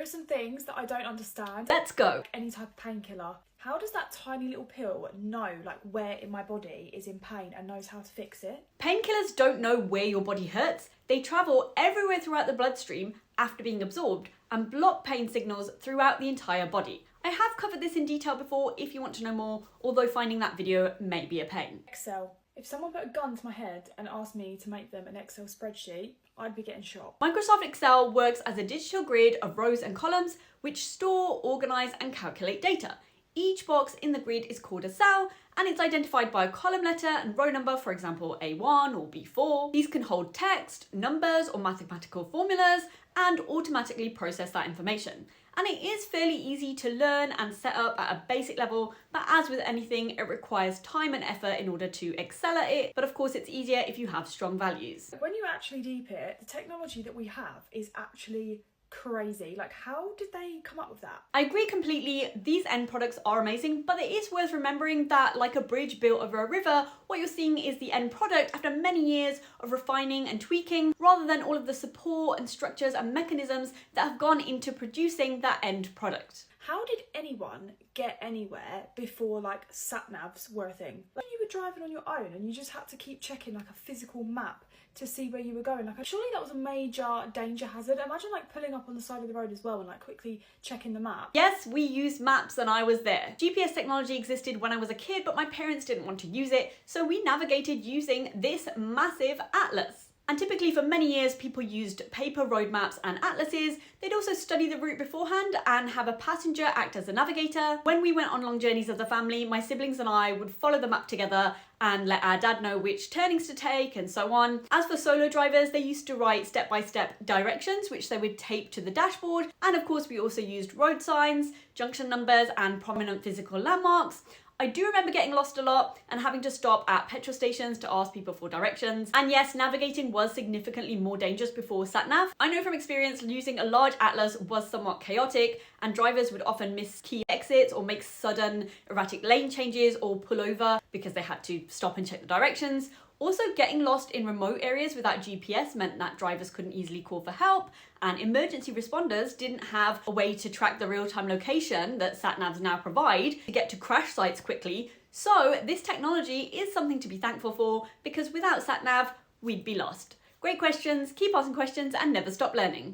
are some things that I don't understand. Let's go. Any type of painkiller. How does that tiny little pill know like where in my body is in pain and knows how to fix it? Painkillers don't know where your body hurts. They travel everywhere throughout the bloodstream after being absorbed and block pain signals throughout the entire body. I have covered this in detail before if you want to know more, although finding that video may be a pain. Excel. If someone put a gun to my head and asked me to make them an Excel spreadsheet, I'd be getting shot. Microsoft Excel works as a digital grid of rows and columns which store, organise and calculate data. Each box in the grid is called a cell and it's identified by a column letter and row number, for example A1 or B4. These can hold text, numbers or mathematical formulas and automatically process that information. And it is fairly easy to learn and set up at a basic level, but as with anything, it requires time and effort in order to excel at it. But of course, it's easier if you have strong values. When you actually deep it, the technology that we have is actually crazy. Like, how did they come up with that? I agree completely. These end products are amazing, but it is worth remembering that like a bridge built over a river, what you're seeing is the end product after many years of refining and tweaking, rather than all of the support and structures and mechanisms that have gone into producing that end product. How did anyone get anywhere before like sat-navs were a thing? Like, you were driving on your own and you just had to keep checking like a physical map to see where you were going. Like, surely that was a major danger hazard. Imagine like pulling up on the side of the road as well and like quickly checking the map. Yes, we used maps and I was there. GPS technology existed when I was a kid, but my parents didn't want to use it, so we navigated using this massive atlas. And typically for many years, people used paper road maps and atlases. They'd also study the route beforehand and have a passenger act as a navigator. When we went on long journeys as a family, my siblings and I would follow the map together and let our dad know which turnings to take and so on. As for solo drivers, they used to write step-by-step directions, which they would tape to the dashboard. And of course, we also used road signs, junction numbers, and prominent physical landmarks. I do remember getting lost a lot and having to stop at petrol stations to ask people for directions. And yes, navigating was significantly more dangerous before sat-nav. I know from experience using a large atlas was somewhat chaotic and drivers would often miss key exits or make sudden erratic lane changes or pull over because they had to stop and check the directions. Also, getting lost in remote areas without GPS meant that drivers couldn't easily call for help, and emergency responders didn't have a way to track the real-time location that sat-navs now provide to get to crash sites quickly. So this technology is something to be thankful for, because without sat-nav, we'd be lost. Great questions, keep asking questions and never stop learning.